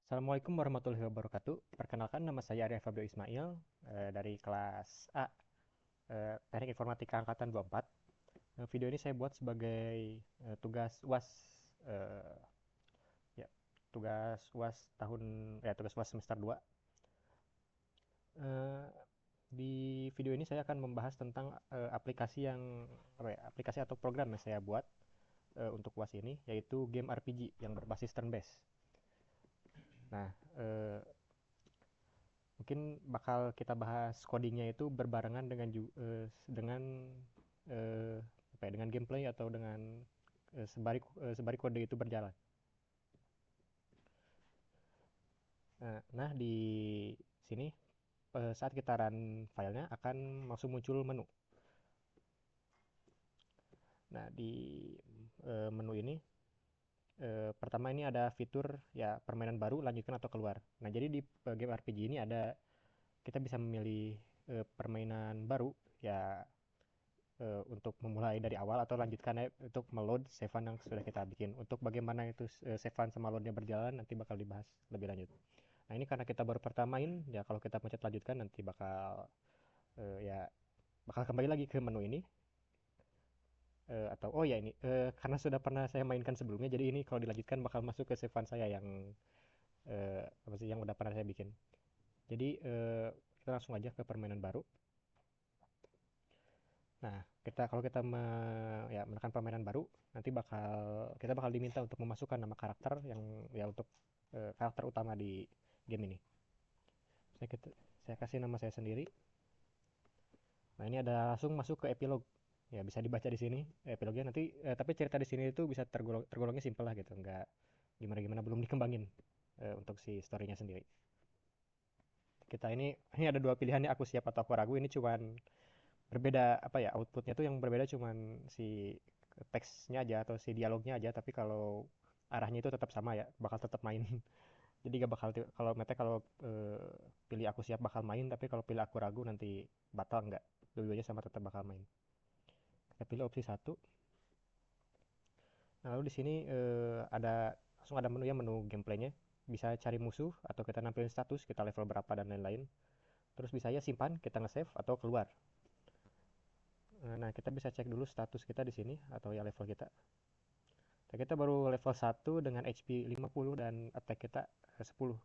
Assalamualaikum warahmatullahi wabarakatuh. Perkenalkan, nama saya Arya Fabio Ismail dari kelas A, Teknik Informatika Angkatan 24. Video ini saya buat sebagai tugas UAS, eh, ya, tugas UAS tugas UAS semester 2. Eh, di video ini saya akan membahas tentang aplikasi atau program yang saya buat untuk UAS ini, yaitu game RPG yang berbasis turn based. Nah, eh, mungkin bakal kita bahas codingnya itu berbarengan eh, dengan gameplay atau dengan sembari kode itu berjalan. Nah, di sini saat kita run filenya akan langsung muncul menu. Nah, di menu ini pertama ini ada fitur ya permainan baru, lanjutkan atau keluar. Nah, jadi di game RPG ini kita bisa memilih permainan baru ya, untuk memulai dari awal atau lanjutkan untuk meload save yang sudah kita bikin. Untuk bagaimana itu save sama loadnya berjalan nanti bakal dibahas lebih lanjut. Nah, ini karena kita baru pertamain ya, kalau kita pencet lanjutkan nanti ya bakal kembali lagi ke menu ini. Atau oh ya, ini karena sudah pernah saya mainkan sebelumnya, jadi ini kalau dilanjutkan bakal masuk ke save saya yang apa sih yang udah pernah saya bikin. Jadi kita langsung aja ke permainan baru. Nah, kalau kita menekan permainan baru, nanti kita bakal diminta untuk memasukkan nama karakter yang ya untuk karakter utama di game ini. Saya kasih nama saya sendiri. Nah, ini ada langsung masuk ke epilog. Ya, bisa dibaca di sini epilognya nanti, tapi cerita di sini itu bisa tergolongnya simpel lah gitu, nggak gimana-gimana, belum dikembangin untuk si story-nya sendiri. Ini ada dua pilihan ya, aku siap atau aku ragu. Ini cuman berbeda apa ya, outputnya tuh yang berbeda cuman si teksnya aja atau si dialognya aja, tapi kalau arahnya itu tetap sama ya, bakal tetap main. Jadi gak bakal kalau mete kalau pilih aku siap bakal main, tapi kalau pilih aku ragu nanti batal, nggak, dua-duanya sama tetap bakal main. Kita pilih opsi satu. Nah, lalu di sini langsung ada menu ya, menu gameplaynya. Bisa cari musuh atau kita nampilin status kita level berapa dan lain-lain. Terus bisa ya simpan, kita nge-save atau keluar. Nah, kita bisa cek dulu status kita di sini atau ya level kita. Nah, kita baru level 1 dengan HP 50 dan attack kita 10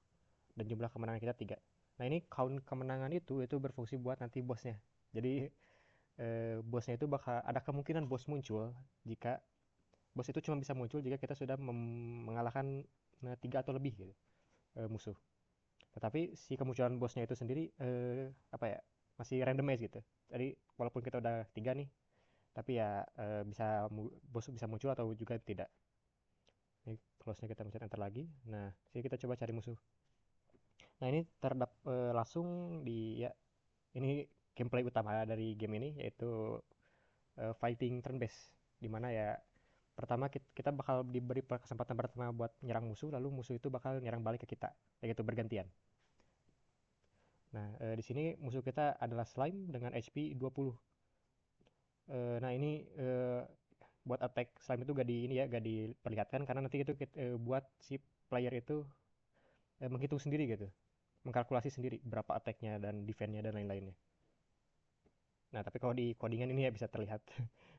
dan jumlah kemenangan kita 3. Nah, ini count kemenangan itu berfungsi buat nanti bosnya. Jadi bosnya itu bakal ada kemungkinan bos muncul jika bos itu cuma bisa muncul jika kita sudah mengalahkan 3 atau lebih gitu, musuh. Tetapi si kemunculan bosnya itu sendiri apa ya, masih randomize gitu. Jadi walaupun kita udah 3 nih, tapi ya bos bisa muncul atau juga tidak. Ini close-nya kita pencet enter lagi. Nah, sini kita coba cari musuh. Nah, ini langsung di ya, ini gameplay utama dari game ini yaitu fighting turn based, dimana ya pertama kita bakal diberi kesempatan pertama buat nyerang musuh, lalu musuh itu bakal nyerang balik ke kita, yaitu bergantian. Nah, di sini musuh kita adalah slime dengan HP 20. Nah, ini buat attack slime itu gak diperlihatkan karena nanti itu buat si player itu menghitung sendiri gitu, mengkalkulasi sendiri berapa attack-nya dan defense-nya dan lain-lainnya. Nah, tapi kalau di codingan ini ya bisa terlihat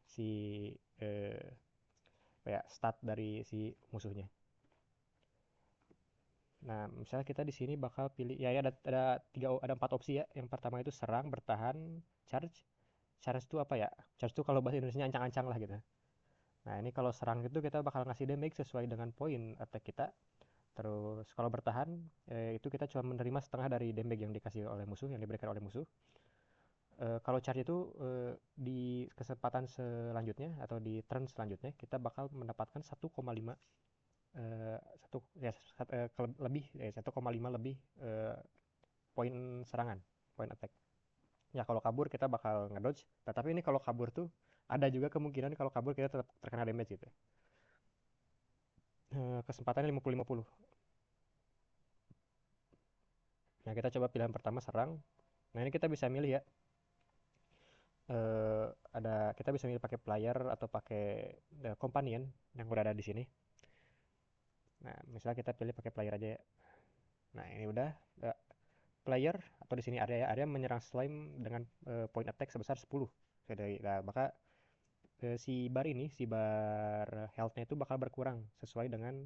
si eh, kayak stat dari si musuhnya. Nah, misalnya kita di sini bakal pilih ya, ada empat opsi ya. Yang pertama itu serang, bertahan, charge. Charge itu apa ya? Charge itu kalau bahasa Indonesia ancang-ancang lah gitu. Nah, ini kalau serang itu kita bakal ngasih damage sesuai dengan poin attack kita. Terus kalau bertahan itu kita cuma menerima setengah dari damage yang dikasih oleh musuh, yang diberikan oleh musuh. Kalau charge itu di kesempatan selanjutnya atau di turn selanjutnya kita bakal mendapatkan 1,5 satu ya lebih 1,5 lebih poin serangan, poin attack. Ya kalau kabur kita bakal ngedodge, tetapi ini kalau kabur tuh ada juga kemungkinan kalau kabur kita tetap terkena damage gitu. Kesempatannya 50-50. Nah, kita coba pilihan pertama serang. Nah, ini kita bisa milih ya. Kita bisa milih pakai player atau pakai companion yang udah ada di sini. Nah, misalnya kita pilih pakai player aja ya. Nah, ini udah player atau di sini area menyerang slime dengan point attack sebesar 10. Nah, maka si bar ini, si bar health-nya itu bakal berkurang sesuai dengan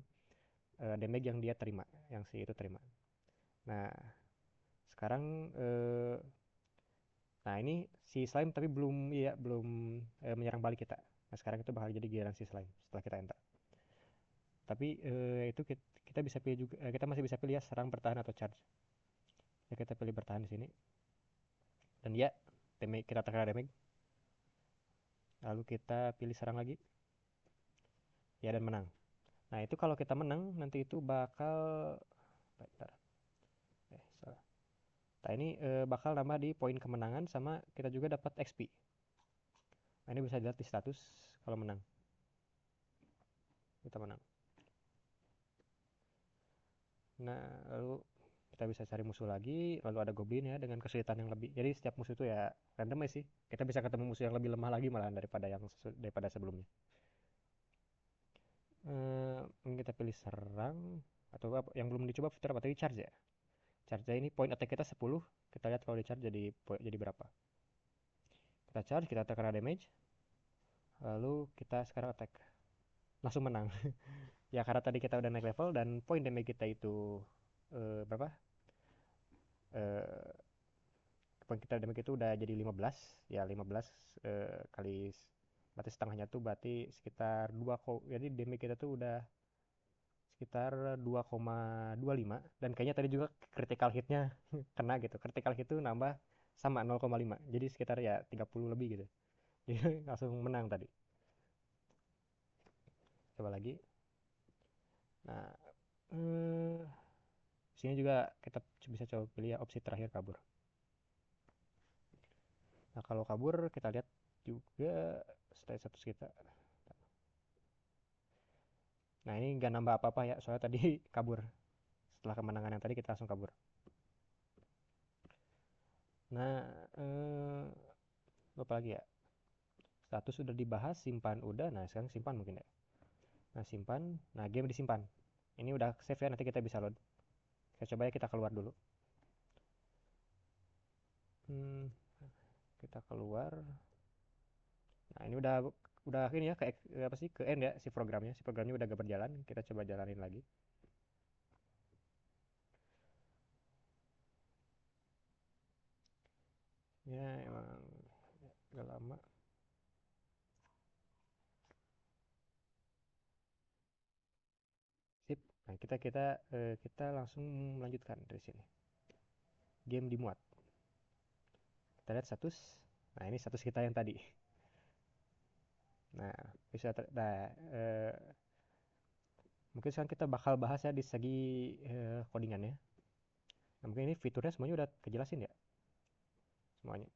damage yang dia terima, yang si itu terima. Nah, sekarang nah ini si slime tapi belum menyerang balik kita. Nah, sekarang itu bakal jadi giliran si slime setelah kita enter. Tapi itu kita bisa pilih juga, kita masih bisa pilih ya serang, bertahan atau charge. Ya, kita pilih bertahan di sini. Dan ya, damage kita terkena damage. Lalu kita pilih serang lagi. Ya, dan menang. Nah, itu kalau kita menang nanti itu bakal bentar. Salah. Nah, ini bakal nambah di poin kemenangan sama kita juga dapat XP. Nah, ini bisa dilihat di status kalau menang. Kita menang. Nah, lalu kita bisa cari musuh lagi, lalu ada goblin ya dengan kesulitan yang lebih. Jadi setiap musuh itu ya random sih. Kita bisa ketemu musuh yang lebih lemah lagi malah daripada sebelumnya. Mungkin kita pilih serang atau apa yang belum dicoba fitur apa tadi, charge ya. Charge ini point attack kita 10. Kita lihat kalau di charge jadi berapa. Kita charge, kita terkena damage. Lalu kita sekarang attack. Langsung menang. Ya karena tadi kita udah naik level dan point damage kita itu berapa? Eh, Point kita damage itu udah jadi 15. Ya 15 kali berarti setengahnya tuh berarti sekitar 2, jadi damage kita tuh udah sekitar 2,25 dan kayaknya tadi juga critical hitnya kena gitu. Critical hit tuh nambah sama 0,5. Jadi sekitar ya 30 lebih gitu. Jadi langsung menang tadi. Coba lagi. Nah, sini juga kita bisa coba pilih ya opsi terakhir kabur. Nah, kalau kabur kita lihat juga status kita. Nah, ini nggak nambah apa-apa ya, soalnya tadi kabur. Setelah kemenangan yang tadi kita langsung kabur. Nah, apa lagi ya? Status sudah dibahas, simpan udah. Nah, sekarang simpan mungkin ya. Nah, simpan. Nah, game disimpan. Ini udah save ya, nanti kita bisa load. Kita coba ya, kita keluar dulu. Hmm, kita keluar. Nah, ini udah ini ya, ke apa sih, ke end ya si programnya. Si programnya udah gak berjalan. Kita coba jalanin lagi. Ya, emang agak lama. Sip. Nah, kita langsung melanjutkan dari sini. Game dimuat. Kita lihat status. Nah, ini status kita yang tadi. Nah, nah, mungkin sekarang kita bakal bahas ya di segi codingannya. Nah, mungkin ini fiturnya semuanya udah kejelasin ya semuanya.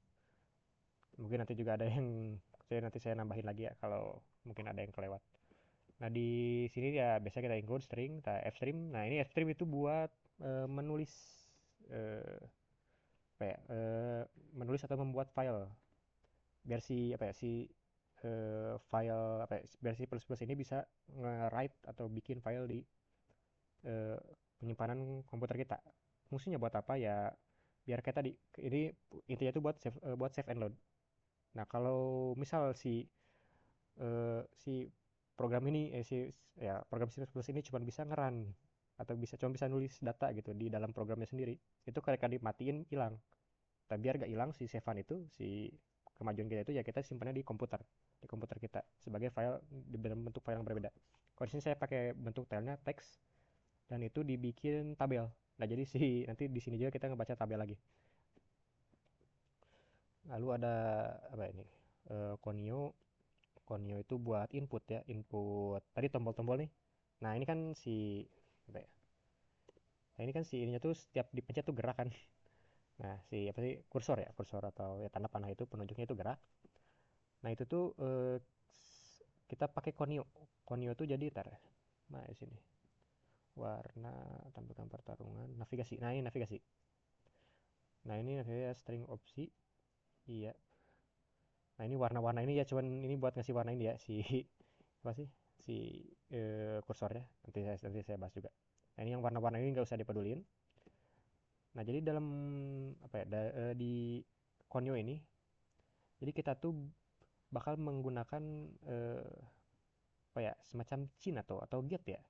Mungkin nanti juga ada yang nanti saya nambahin lagi ya kalau mungkin ada yang kelewat. Nah, di sini ya biasa kita include string, kita fstream. Nah, ini fstream itu buat menulis eh, apa ya? Menulis atau membuat file biar si apa ya si file apa ya, biar si plus plus ini bisa nge-write atau bikin file di eh, penyimpanan komputer kita. Fungsinya buat apa ya? Biar kayak tadi, ini intinya itu buat save and load. Nah, kalau misal si program ini ya program C++ ini cuma bisa ngeran atau cuma bisa nulis data gitu di dalam programnya sendiri, itu ketika dimatiin hilang. Tapi biar gak hilang si save itu, si kemajuan kita itu ya kita simpannya di komputer kita sebagai file dalam bentuk file yang berbeda. Kalau di sini saya pakai bentuk filenya teks dan itu dibikin tabel. Nah, jadi nanti di sini juga kita ngebaca tabel lagi. Lalu ada apa ini? Konio. Konio itu buat input ya, input tadi tombol-tombol nih. Nah, ini kan si apa ya? Nah, ini kan si ininya tuh setiap dipencet tuh gerak kan. Nah, si apa sih, kursor ya, kursor atau ya tanda panah itu penunjuknya itu gerak. Nah, itu tuh kita pakai konio. Konio tuh jadi ntar. Nah, di sini. Warna, tampilkan pertarungan, navigasi. Nah, ini navigasi. Nah, ini navigasi string opsi. Iya. Nah, ini warna-warna ini ya cuman ini buat ngasih warna ini ya si apa sih? Si kursor ya. Nanti saya bahas juga. Nah, ini yang warna-warna ini nggak usah dipedulin. Nah, jadi dalam apa ya, di Konyo ini, jadi kita tuh bakal menggunakan eh, apa ya, semacam Chin atau gate ya.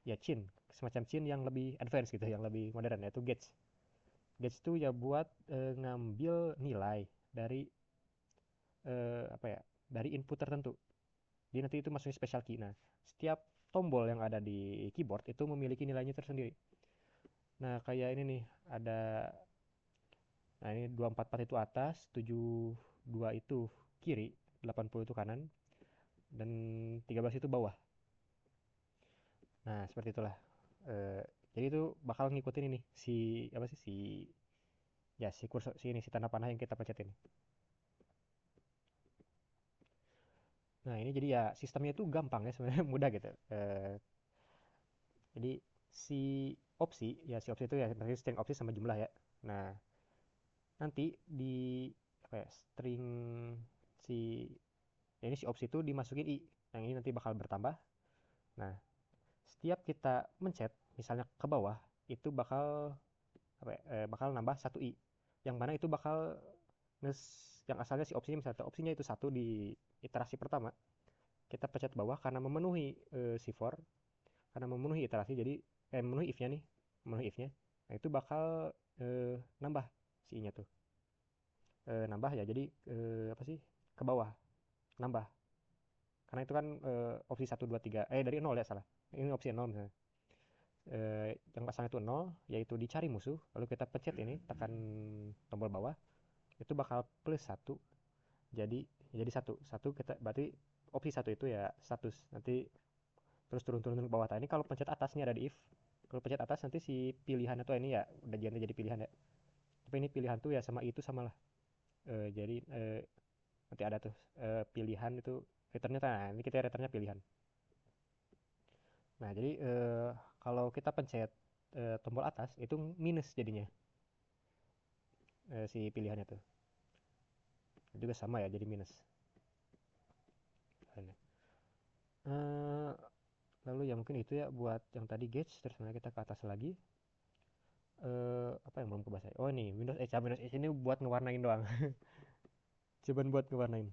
Ya Chin, semacam Chin yang lebih advance gitu, yang lebih modern yaitu gates. Gates itu ya buat ngambil nilai dari apa ya, dari input tertentu. Jadi nanti itu masuknya special key. Nah, setiap tombol yang ada di keyboard itu memiliki nilainya tersendiri. Nah, kayak ini nih, ada, nah ini 244 itu atas, 72 itu kiri, 80 itu kanan, dan 13 itu bawah. Nah, seperti itulah. Eh, jadi itu bakal ngikutin ini, si apa sih, si kursor, si tanda panah yang kita pencet ini. Nah, ini jadi ya sistemnya itu gampang ya sebenarnya, mudah gitu. Jadi si opsi itu ya berarti string opsi sama jumlah ya. Nah, nanti di apa ya, string si ya ini si opsi itu dimasukin i. Yang ini nanti bakal bertambah. Nah, setiap kita mencet misalnya ke bawah itu bakal apa ya, bakal nambah satu i. Yang mana itu bakal nges yang asalnya si opsinya misalnya opsinya itu satu di iterasi pertama, kita pencet bawah karena memenuhi si for, karena memenuhi iterasi, jadi memenuhi if-nya nih, memenuhi if-nya. Nah, itu bakal nambah si i-nya tuh. Nambah ya, jadi apa sih, ke bawah nambah, karena itu kan opsi satu 2 3 dari nol ya, salah, ini opsi nol misalnya. Yang asalnya itu nol, yaitu dicari musuh, lalu kita pencet ini, tekan tombol bawah, itu bakal plus satu, jadi satu satu kita berarti opsi satu itu ya status, nanti terus turun turun turun ke bawah. Nah, ini kalau pencet atas ini ada di if, kalau pencet atas nanti si pilihan itu ini ya udah jadi pilihan ya, tapi ini pilihan tuh ya sama itu sama lah. Jadi nanti ada tuh pilihan itu returnnya, nah ini kita returnnya pilihan. Nah, jadi kalau kita pencet tombol atas itu minus jadinya, si pilihannya tuh juga sama ya, jadi minus. Eh, lalu ya mungkin itu ya buat yang tadi gauge. Terus kita ke atas lagi, apa yang belum kebahas ya? Oh, ini Windows Edge ini buat ngewarnain doang. Cuman buat ngewarnain.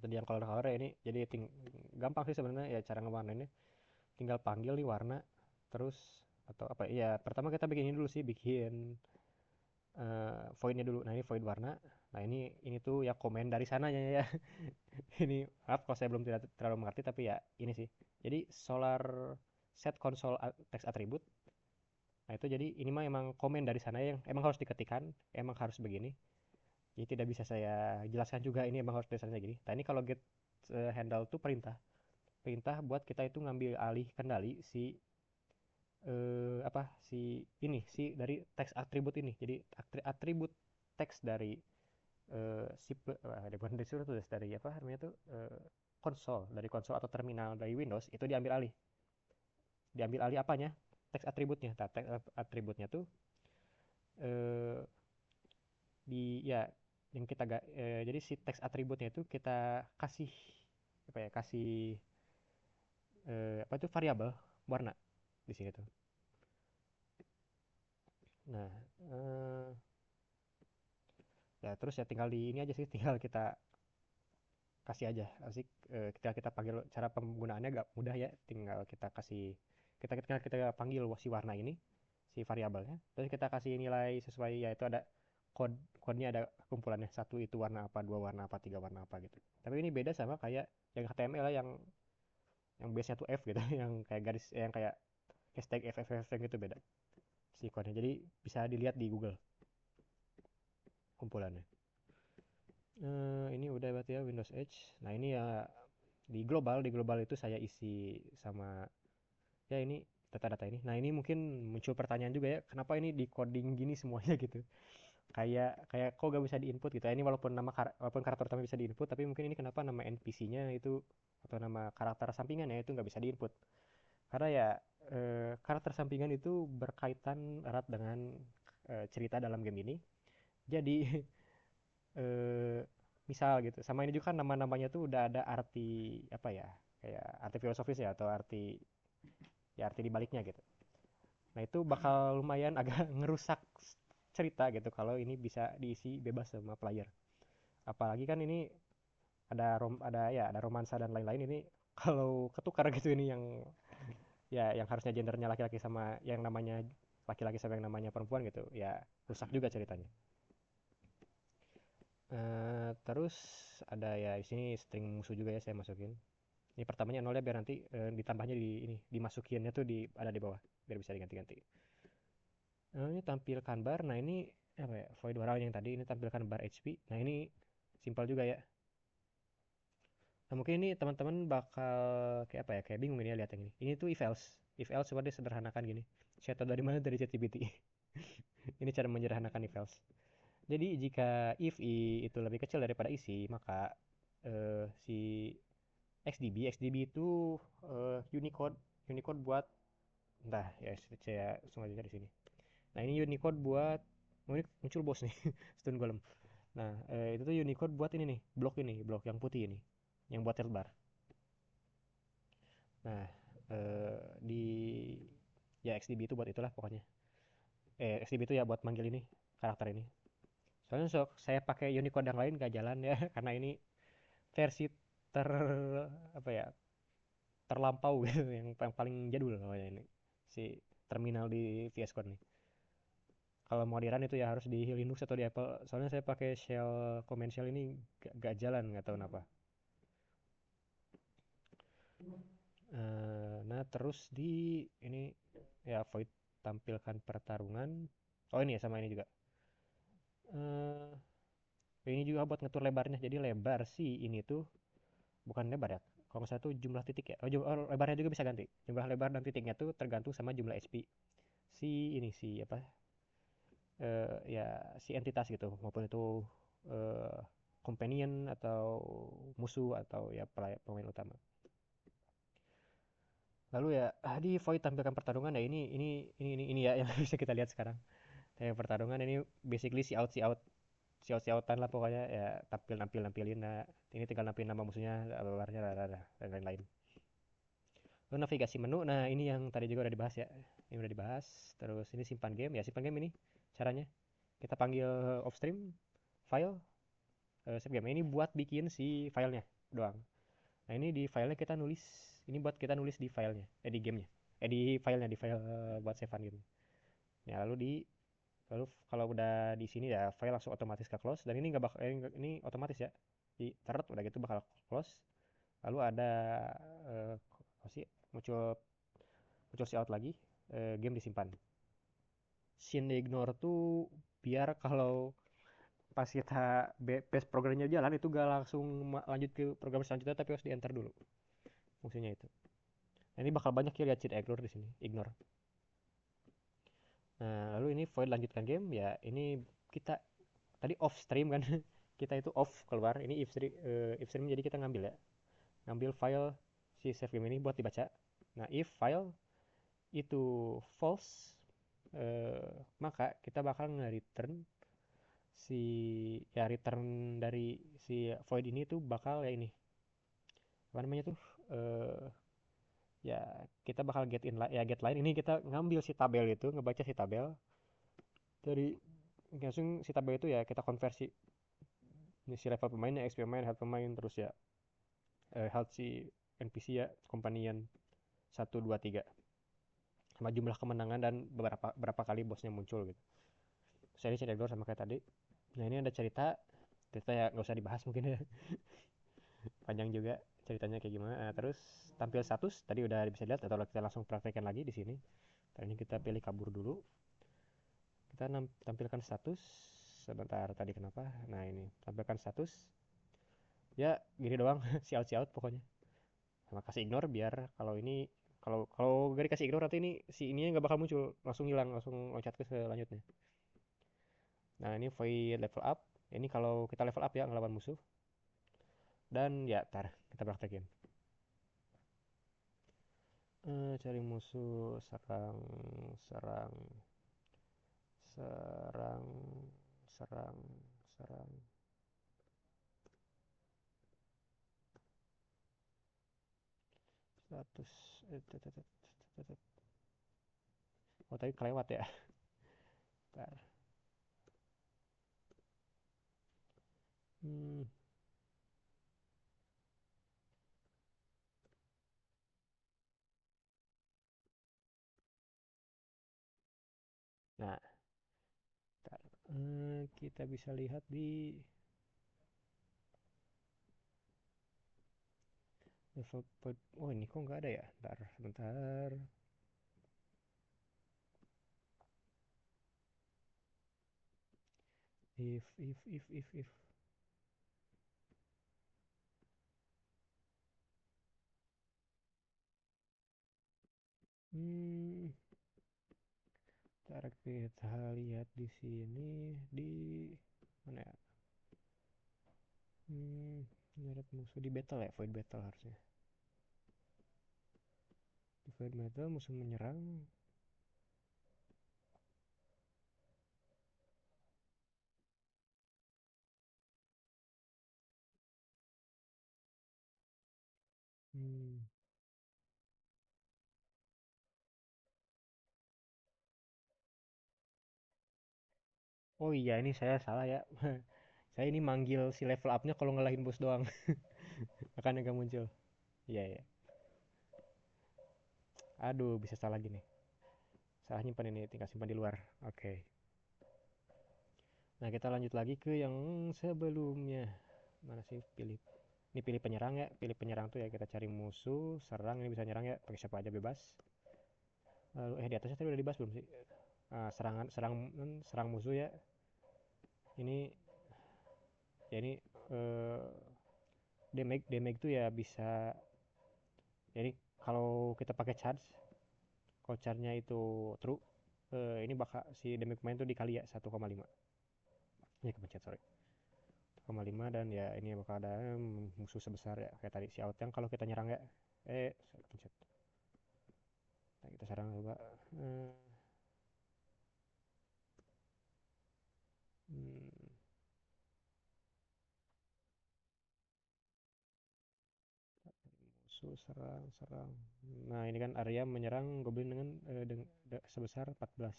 Tadi yang color ya, ini jadi gampang sih sebenarnya ya cara ngewarnainnya. Tinggal panggil nih warna, terus atau apa ya, pertama kita bikin ini dulu sih, bikin voidnya dulu. Nah, ini void warna. Nah, ini tuh ya komen dari sananya ya. Ini maaf kalau saya belum tidak terlalu mengerti, tapi ya ini sih. Jadi solar set console text attribute. Nah, itu jadi ini mah emang komen dari sana yang emang harus diketikkan, emang harus begini. Jadi tidak bisa saya jelaskan juga, ini emang harus tulisannya gini. Nah, ini kalau get handle tuh perintah. Perintah buat kita itu ngambil alih kendali si apa si dari teks atribut ini. Jadi atribut teks dari bukan dari surat tuh, dari apa namanya tuh, dari konsol atau terminal dari Windows itu diambil alih apanya, teks atributnya. Nah, teks atributnya tuh eh, di ya yang kita jadi si teks atributnya itu kita kasih apa ya, kasih apa itu variabel warna di sini tuh. Nah, eh, ya terus ya tinggal di ini aja sih, tinggal kita kasih aja asik, kita panggil. Cara penggunaannya gak mudah ya, tinggal kita kasih, kita panggil si warna ini, si variabelnya, terus kita kasih nilai sesuai, yaitu ada kodenya, ada kumpulannya, satu itu warna apa, dua warna apa, tiga warna apa gitu. Tapi ini beda sama kayak yang HTML lah, yang base nya tuh F gitu, yang kayak garis, yang kayak hashtag FFF gitu, beda si kodenya. Jadi bisa dilihat di Google kumpulannya. Ini udah berarti ya Windows Edge. Nah, ini ya di global itu saya isi sama ya ini data-data ini. Nah, ini mungkin muncul pertanyaan juga ya, kenapa ini di coding gini semuanya gitu. Kayak kayak kok gak bisa diinput gitu. Ini walaupun karakter utama bisa diinput, tapi mungkin ini kenapa nama NPC-nya itu atau nama karakter sampingannya itu nggak bisa diinput. Karena ya karakter sampingan itu berkaitan erat dengan cerita dalam game ini. Jadi eh, misal gitu, sama ini juga kan nama-namanya tuh udah ada arti apa ya, kayak arti filosofis ya, atau arti ya arti dibaliknya gitu. Nah itu bakal lumayan agak ngerusak cerita gitu kalau ini bisa diisi bebas sama player. Apalagi kan ini ada romansa dan lain-lain ini kalau ketukar gitu ini yang harusnya gendernya laki-laki sama yang namanya laki-laki sama yang namanya perempuan gitu ya rusak juga ceritanya. Terus ada ya di sini string musuh juga ya saya masukin. Ini pertamanya nolnya biar nanti ditambahnya di ini dimasukinnya tuh ada di bawah biar bisa diganti-ganti. Ini tampilkan bar. Nah ini apa ya? Void Waral yang tadi ini tampilkan bar HP. Nah ini simpel juga ya. Nah, mungkin ini teman-teman bakal kayak apa ya? Kayak bingung ini ya lihat yang ini. Ini tuh if else. If else coba disederhanakan gini. Saya tahu dari mana dari ChatGPT. Ini cara menyederhanakan if else. Jadi jika if i itu lebih kecil daripada isi, maka si XDB itu Unicode Unicode buat entah ya saya langsung aja di sini. Nah ini Unicode buat ini muncul bos nih stun golem. Nah itu tuh Unicode buat ini nih blok yang putih ini yang buat health bar. Nah di ya XDB itu buat itulah pokoknya. XDB itu ya buat manggil ini karakter ini. Soalnya saya pakai Unicode yang lain gak jalan ya karena ini versi ter apa ya terlampau gitu yang paling jadul namanya ini si terminal di VS Code nih. Kalau mau di run itu ya harus di Linux atau di Apple. Soalnya saya pakai shell command shell ini gak jalan nggak tahu kenapa. Nah terus di ini ya void tampilkan pertarungan. Oh ini ya sama ini juga. Eh ini juga buat ngatur lebarnya. Jadi lebar sih ini tuh bukan lebar ya. Kalau nggak salah tuh jumlah titik ya. Lebarnya juga bisa ganti. Jumlah lebar dan titiknya tuh tergantung sama jumlah HP. Si apa ya si entitas gitu maupun itu eh, companion atau musuh atau ya pemain utama. Lalu ya di void tampilkan pertarungan ya ini ya yang bisa kita lihat sekarang. Kayak pertarungan ini basically si outan lah pokoknya ya nampilin nah ini tinggal nampilin nama musuhnya lalarnya dan lain-lain. Lalu navigasi menu, nah ini yang tadi juga udah dibahas ya, ini udah dibahas. Terus ini simpan game, ya simpan game ini caranya kita panggil offstream file save game. Ini buat bikin si filenya doang. Nah ini di filenya kita nulis, ini buat kita nulis di filenya, di gamenya, di filenya, di file buat savean game. Ya lalu kalau udah di sini ya file langsung otomatis ke close dan ini nggak bakal ini otomatis ya di third udah gitu bakal close. Lalu ada apa sih muncul muncul si out lagi, game disimpan. Scene ignore tuh biar kalau pas kita base programnya jalan itu gak langsung lanjut ke program selanjutnya tapi harus di enter dulu fungsinya itu. Nah, ini bakal banyak ya lihat cheat ignore di sini, ignore. Nah, lalu ini void lanjutkan game ya ini kita tadi off stream kan kita itu off keluar ini if stream jadi kita ngambil ya ngambil file si save game ini buat dibaca. Nah if file itu false maka kita bakal nge-return si ya return dari si void ini tuh bakal ya ini apa namanya tuh eh ya kita bakal get line ini kita ngambil si tabel itu ngebaca si tabel dari langsung si tabel itu ya kita konversi ini si level pemainnya XP pemain health pemain terus ya health si NPC ya companion 1 2 3 sama jumlah kemenangan dan berapa kali bosnya muncul gitu. Saya ini cek sama kayak tadi. Nah ini ada cerita ya nggak usah dibahas mungkin ya panjang juga ceritanya kayak gimana. Nah, terus tampil status tadi udah bisa lihat atau kita langsung praktekkan lagi di sini. Ini kita pilih kabur dulu. Kita tampilkan status. Sebentar tadi kenapa? Nah ini tampilkan status. Ya gini doang si out pokoknya. Sama kasih ignore biar kalau ini kalau gak dikasih ignore nanti ini si ininya nggak bakal muncul langsung hilang langsung loncat ke selanjutnya. Nah ini void level up. Ini kalau kita level up ya ngelawan musuh. Dan ya tar kita praktekin. Cari musuh serang serang serang serang serang status Oh tadi kelewat ya. Bentar. Hmm, nah, bentar. Kita bisa lihat di level oh ini kok nggak ada ya? Bentar, sebentar. If. Hmm, Ntar kita lihat di sini di mana ya? Nyeret musuh di battle ya, void battle harusnya. Di void battle musuh menyerang. Hmm. Oh iya ini saya salah ya. Saya ini manggil si level upnya kalau ngalahin bos doang. Makanya gak muncul. Iya iya. Aduh bisa salah gini. Salah nyimpan ini, tinggal simpan di luar. Oke. Nah kita lanjut lagi ke yang sebelumnya. Mana sih pilih? Ini pilih penyerang ya. Pilih penyerang tuh ya kita cari musuh, serang ini bisa nyerang ya. Pakai siapa aja bebas. Lalu di atasnya tadi udah dibahas belum sih? Serangan serang musuh ya. Ini ya ini eh, damage tuh ya bisa. Jadi kalau kita pakai charge, kalau charge-nya itu true, ini bakal si damage main tuh dikali ya 1,5. Ini kepencet sorry. 1,5 dan ya ini bakal ada musuh sebesar ya kayak tadi si out yang kalau kita nyerang ya pencet. Nah, kita serang coba. Eh, hmm, Musuh serang. Nah, ini kan Arya menyerang Goblin dengan sebesar 14.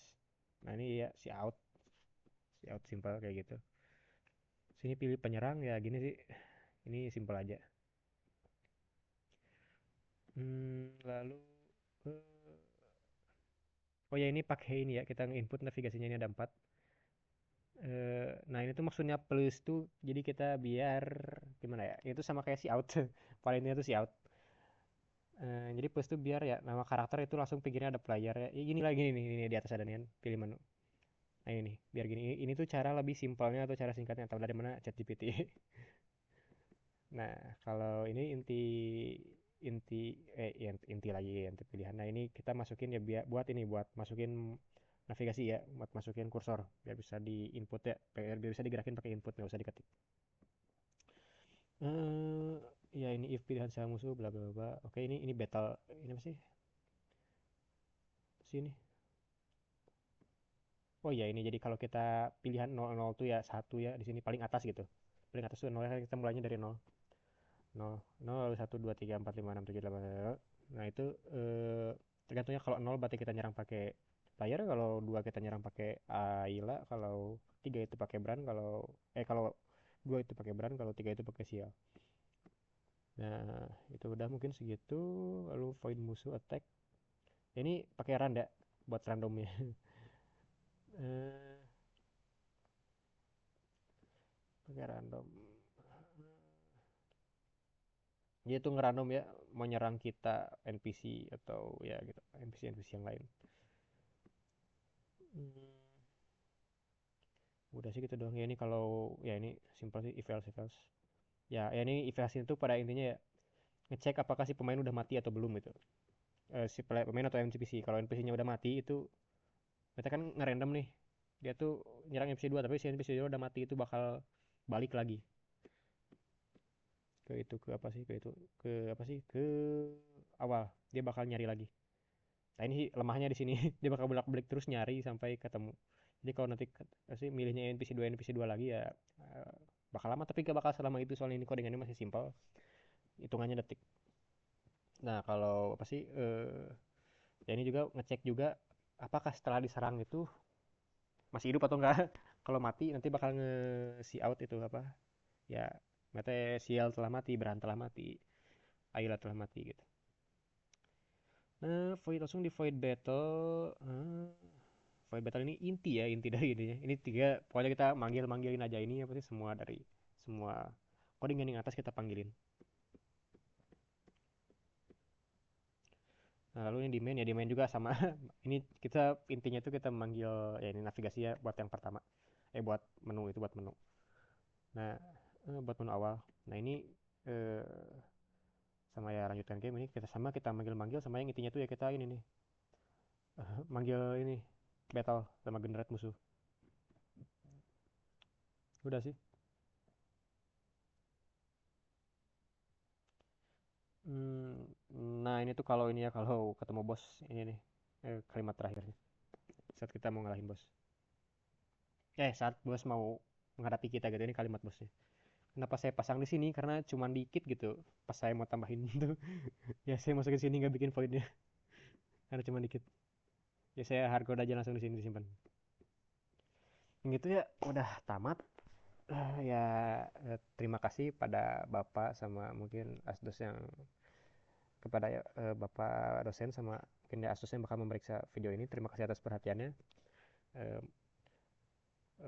Nah, ini ya si out simpel kayak gitu. Sini pilih penyerang ya gini sih. Ini simpel aja. Lalu eh, oh ya ini pakai ini ya kita input navigasinya ini ada 4. Nah ini tuh maksudnya plus tuh jadi kita biar gimana ya? Itu sama kayak si out. Palingnya tuh si out. Jadi plus tuh biar ya nama karakter itu langsung pikirnya ada player ya. Gini lagi nih di atas ada nih kan, pilih menu. Nah ini nih, biar gini. Ini tuh cara lebih simpelnya atau cara singkatnya atau dari mana ChatGPT. Nah, kalau ini inti inti inti lagi inti pilihan. Nah, ini kita masukin ya buat masukin navigasi ya, buat masukin kursor biar bisa di input ya, biar bisa digerakin pakai input nggak usah diketik. Eh ya ini if pilihan saya musuh bla bla bla. Oke, ini battle ini apa sih? Sini. Oh ya ini jadi kalau kita pilihan 00 tuh ya satu ya di sini paling atas gitu. Paling atas tuh 0 kan kita mulainya dari 0. 0 0 lalu 1 2 3 4 5 6 7 8. Nah, itu tergantungnya kalau 0 berarti kita nyerang pakai player, kalau 2 kita nyerang pakai Ayla, kalau 3 itu pakai Bran, kalau 2 itu pakai Bran, kalau 3 itu pakai Sial. Nah, itu udah mungkin segitu. Lalu void musuh attack. Ini pakai randa buat randomnya. eh Pakai random. Dia tuh ngerandom ya mau nyerang kita NPC atau ya gitu NPC yang lain. Hmm, Udah sih gitu doang ya ini kalau ya ini simpel sih if else if else. Ya ini if else itu pada intinya ya ngecek apakah si pemain udah mati atau belum gitu. Si pemain atau NPC. Kalau NPC-nya udah mati itu kita kan ngerandom nih. Dia tuh nyerang NPC 2 tapi si NPC 2 udah mati itu bakal balik lagi ke itu ke apa sih ke itu ke apa sih ke awal dia bakal nyari lagi. Nah ini sih lemahnya di sini dia bakal bolak-balik terus nyari sampai ketemu. Jadi kalau nanti sih milihnya NPC 2 lagi ya eh, bakal lama tapi gak bakal selama itu soalnya ini codingannya masih simpel hitungannya detik. Nah kalau apa sih Ya ini juga ngecek juga apakah setelah diserang itu masih hidup atau enggak. Kalau mati nanti bakal nge-see out itu apa ya, mete sial telah mati, Bran telah mati, Ayla telah mati gitu. Nah, void langsung di void battle. Void battle ini inti ya, inti dari ini. Ini tiga, pokoknya kita manggilin aja ini apa sih, semua dari semua coding yang atas kita panggilin. Nah, lalu ini di main ya, di main juga sama. Ini kita intinya tuh kita manggil ya, ini navigasi ya buat yang pertama. Buat menu itu, buat menu. Nah, buat menu awal. Nah, ini eh, sama ya lanjutkan game ini kita sama, kita manggil-manggil sama yang intinya tuh ya kita ini nih. Manggil ini battle sama generate musuh. Udah sih. Hmm, nah ini tuh kalau ini ya, kalau ketemu bos ini nih, kalimat terakhirnya saat kita mau ngalahin bos. Saat bos mau menghadapi kita gitu, ini kalimat bosnya. Kenapa saya pasang di sini? Karena cuma dikit gitu. Pas saya mau tambahin tuh, ya saya masukin sini nggak bikin voidnya karena cuma dikit. Ya saya hardcode aja langsung di sini disimpan. Gitu ya, udah tamat. Ya terima kasih pada bapak sama mungkin asdos yang, kepada bapak dosen sama mungkin ya asdos yang bakal memeriksa video ini. Terima kasih atas perhatiannya. Eh,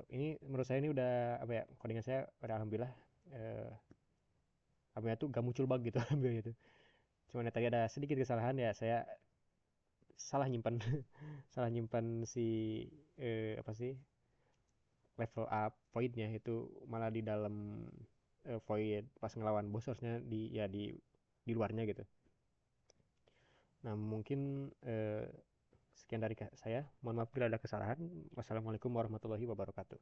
ini menurut saya ini udah apa ya, codingan saya udah alhamdulillah eh alhamdulillah tuh gak muncul bug gitu. Alhamdulillah itu. Cuman ya tadi ada sedikit kesalahan ya, saya salah nyimpan salah nyimpan si apa sih, level up voidnya itu malah di dalam void pas ngelawan bos, harusnya di ya di luarnya gitu. Nah mungkin sekian dari saya, mohon maaf bila ada kesalahan. Wassalamualaikum warahmatullahi wabarakatuh.